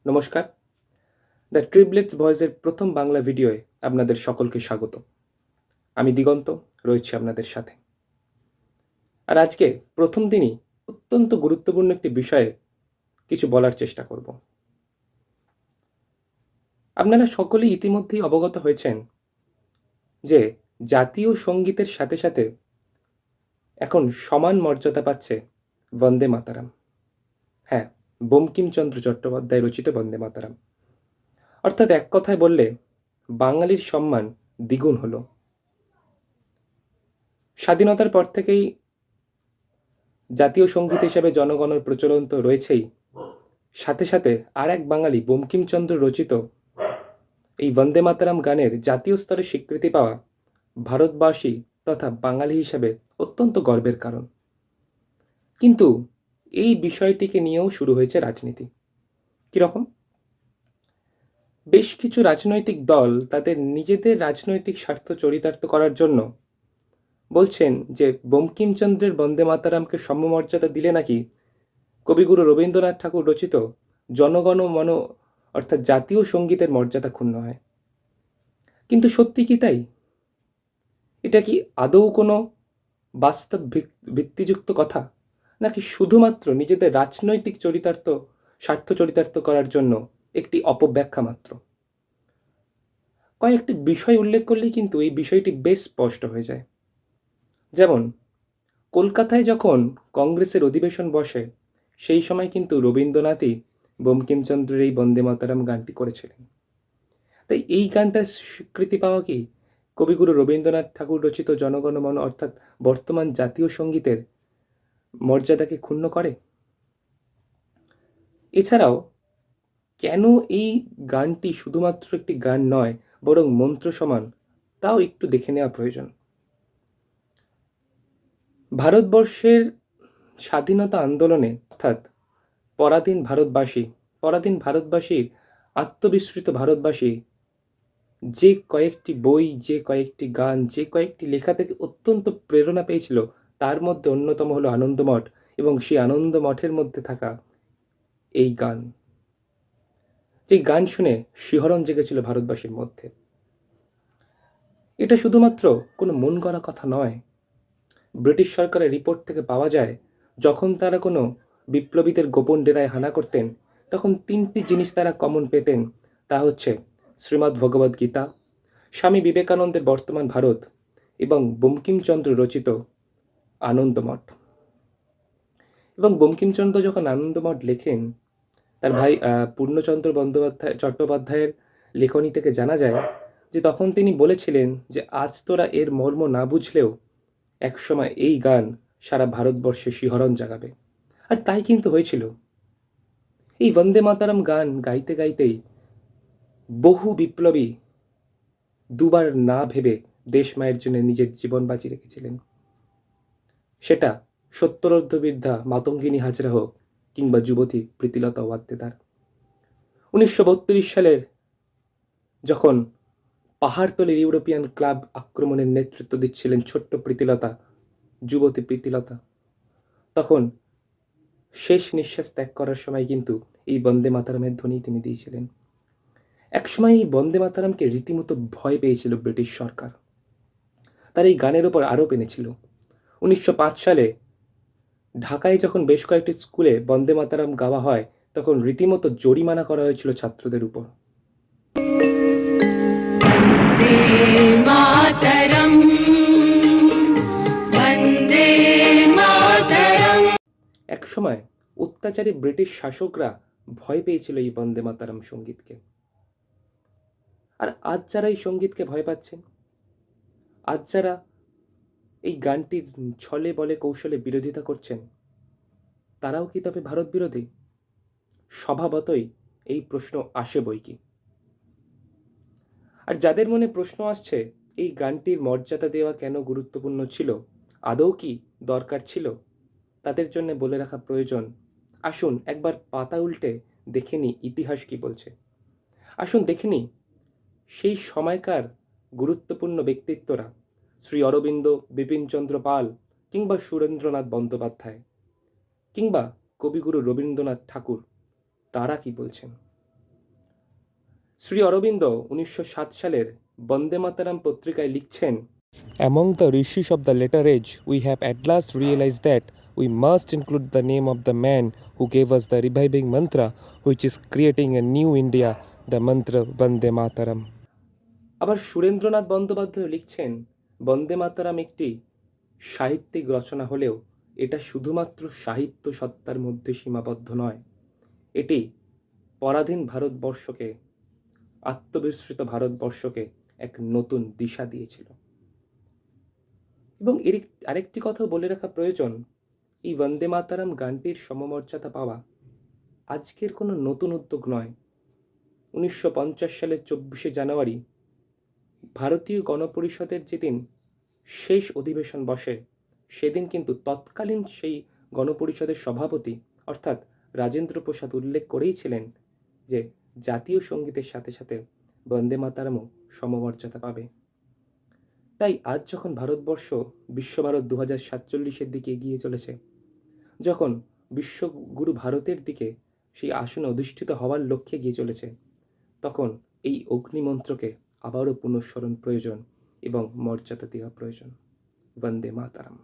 নমস্কার। দ্য ট্রিবলেটস ভয়েসের প্রথম বাংলা ভিডিওয়ে আপনাদের সকলকে স্বাগত। আমি দিগন্ত রয়েছি আপনাদের সাথে। আর আজকে প্রথম দিনই অত্যন্ত গুরুত্বপূর্ণ একটি বিষয়ে কিছু বলার চেষ্টা করব। আপনারা সকলেই ইতিমধ্যেই অবগত হয়েছেন যে জাতীয় সঙ্গীতের সাথে সাথে এখন সমান মর্যাদা পাচ্ছে বন্দে মাতরম। হ্যাঁ, বঙ্কিমচন্দ্র চট্টোপাধ্যায় রচিত বন্দে মাতরম। অর্থাৎ এক কথায় বললে বাঙালির সম্মান দ্বিগুণ হলো। স্বাধীনতার পর থেকেই জাতীয় সঙ্গীত হিসেবে জনগণের প্রচলন তো রয়েছেই, সাথে সাথে আর এক বাঙালি বঙ্কিমচন্দ্র রচিত এই বন্দে মাতরম গানের জাতীয় স্তরে স্বীকৃতি পাওয়া ভারতবাসী তথা বাঙালি হিসেবে অত্যন্ত গর্বের কারণ। কিন্তু এই বিষয়টিকে নিয়েও শুরু হয়েছে রাজনীতি। কিরকম? বেশ কিছু রাজনৈতিক দল তাদের নিজেদের রাজনৈতিক স্বার্থ চরিতার্থ করার জন্য বলছেন যে বঙ্কিমচন্দ্রের বন্দে মাতরমকে সমমর্যাদা দিলে নাকি কবিগুরু রবীন্দ্রনাথ ঠাকুর রচিত জনগণ মন অর্থাৎ জাতীয় সঙ্গীতের মর্যাদা ক্ষুণ্ণ হয়। কিন্তু সত্যি কি তাই? এটা কি আদৌ কোনো বাস্তব ভিত্তিযুক্ত কথা, নাকি শুধুমাত্র নিজেদের রাজনৈতিক চরিতার্থ স্বার্থ চরিতার্থ করার জন্য একটি অপব্যাখ্যা মাত্র? কয়েকটি বিষয় উল্লেখ করলেই কিন্তু এই বিষয়টি বেশ স্পষ্ট হয়ে যায়। যেমন কলকাতায় যখন কংগ্রেসের অধিবেশন বসে, সেই সময় কিন্তু রবীন্দ্রনাথই বঙ্কিমচন্দ্রের এই বন্দে মাতরম গানটি করেছিলেন। তাই এই গানটার স্বীকৃতি পাওয়া কি কবিগুরু রবীন্দ্রনাথ ঠাকুর রচিত জনগণ মন অর্থাৎ বর্তমান জাতীয় সঙ্গীতের মর্যাদাকে ক্ষুণ্ণ করে? এছাড়াও কেন এই গানটি শুধুমাত্র একটি গান নয়, বরং মন্ত্র সমান, তাও একটু দেখে নেওয়া প্রয়োজন। ভারতবর্ষের স্বাধীনতা আন্দোলনে অর্থাৎ পরাধীন ভারতবাসীর আত্মবিস্মৃত ভারতবাসী যে কয়েকটি বই, যে কয়েকটি গান, যে কয়েকটি লেখা থেকে অত্যন্ত প্রেরণা পেয়েছিল, তার মধ্যে অন্যতম হলো আনন্দমঠ এবং সেই আনন্দমঠের মধ্যে থাকা এই গান। যে গান শুনে শিহরণ জেগেছিল ভারতবাসীর মধ্যে। এটা শুধুমাত্র কোনো মন গড়া কথা নয়। ব্রিটিশ সরকারের রিপোর্ট থেকে পাওয়া যায়, যখন তারা কোনো বিপ্লবীদের গোপন ডেরায় হানা করতেন, তখন ৩টি জিনিস তারা কমন পেতেন। তা হচ্ছে শ্রীমদ্ ভগবদ্ গীতা, স্বামী বিবেকানন্দের বর্তমান ভারত এবং বঙ্কিমচন্দ্র রচিত আনন্দমঠ। এবং বঙ্কিমচন্দ্র যখন আনন্দমঠ লেখেন, তার ভাই পূর্ণচন্দ্র চট্টোপাধ্যায়ের লেখনী থেকে জানা যায় যে তখন তিনি বলেছিলেন যে আজ তোরা এর মর্ম না বুঝলেও একসময় এই গান সারা ভারতবর্ষে শিহরণ জাগাবে। আর তাই কিন্তু হয়েছিল। এই বন্দে মাতরম গান গাইতে গাইতেই বহু বিপ্লবী দুবার না ভেবে দেশ মায়ের জন্য নিজের জীবন বাজি রেখেছিলেন। সেটা সত্তরোর্ধ্ববৃদ্ধা মাতঙ্গিনী হাজরা হোক কিংবা যুবতী প্রীতিলতা ওয়াদ্দেদার। 1932 সালের যখন পাহাড়তলির ইউরোপিয়ান ক্লাব আক্রমণের নেতৃত্ব দিচ্ছিলেন ছোট্ট প্রীতিলতা, যুবতী প্রীতিলতা, তখন শেষ নিঃশ্বাস ত্যাগ করার সময় কিন্তু এই বন্দে মাতরমের ধ্বনি তিনি দিয়েছিলেন। একসময় এই বন্দে মাতরমকে রীতিমতো ভয় পেয়েছিল ব্রিটিশ সরকার। তার এই গানের ওপর আরোপ এনেছিল। 1905 সালে ঢাকায় যখন বেশ কয়েকটি স্কুলে বন্দে মাতরম গাওয়া হয়, তখন রীতিমতো জরিমানা করা হয়েছিল ছাত্রদের উপর। এক সময় অত্যাচারী ব্রিটিশ শাসকরা ভয় পেয়েছিল এই বন্দে মাতরম সঙ্গীতকে। আর আজ যারা এই সঙ্গীতকে ভয় পাচ্ছেন, আজ যারা এই গানটির ছলে বলে কৌশলে বিরোধিতা করছেন, তারাও কি তবে ভারত বিরোধী? স্বভাবতই এই প্রশ্ন আসে বইকি। আর যাদের মনে প্রশ্ন আসছে এই গানটির মর্যাদা দেওয়া কেন গুরুত্বপূর্ণ ছিল, আদৌ কি দরকার ছিল, তাদের জন্য বলে রাখা প্রয়োজন, আসুন একবার পাতা উল্টে দেখে নিই ইতিহাস কি বলছে। আসুন দেখে নিই সেই সময়কার গুরুত্বপূর্ণ ব্যক্তিত্বরা, শ্রী অরবিন্দ, বিপিনচন্দ্র পাল কিংবা সুরেন্দ্রনাথ বন্দ্যোপাধ্যায় কিংবা কবিগুরু রবীন্দ্রনাথ ঠাকুর, তারা কি বলছেন। শ্রী অরবিন্দ 1907 সালের বন্দে মাতারাম পত্রিকায় লিখছেন, Among the rishis of the later age, we have at last realized that we must include the name of the man who gave us the reviving mantra, which is creating a new India, the mantra Vande Mataram. আবার সুরেন্দ্রনাথ বন্দ্যোপাধ্যায় লিখছেন, বন্দে মাতারাম একটি সাহিত্যিক রচনা হলেও এটা শুধুমাত্র সাহিত্য সত্তার মধ্যে সীমাবদ্ধ নয়, এটি পরাধীন ভারতবর্ষকে, আত্মবিস্মৃত ভারতবর্ষকে এক নতুন দিশা দিয়েছিল। এবং এর আরেকটি কথাও বলে রাখা প্রয়োজন, এই বন্দে মাতারাম গানটির সমমর্যাদা পাওয়া আজকের কোনো নতুন উদ্যোগ নয়। 1950 সালের 24শে জানুয়ারি ভারতীয় গণপরিষদের যেদিন শেষ অধিবেশন বসে, সেদিন কিন্তু তৎকালীন সেই গণপরিষদের সভাপতি অর্থাৎ রাজেন্দ্র প্রসাদ উল্লেখ করেইছিলেন যে জাতীয় সঙ্গীতের সাথে সাথে বন্দে মাতারামও সমমর্যাদা পাবে। তাই আজ যখন ভারতবর্ষ বিশ্বভারত 2047-এর দিকে এগিয়ে চলেছে, যখন বিশ্বগুরু ভারতের দিকে সেই আসনে অধিষ্ঠিত হওয়ার লক্ষ্যে এগিয়ে চলেছে, তখন এই অগ্নিমন্ত্রকে আবারও পুনঃস্মরণ প্রয়োজন এবং মর্যাদা দেওয়া প্রয়োজন। বন্দে মাতারাম।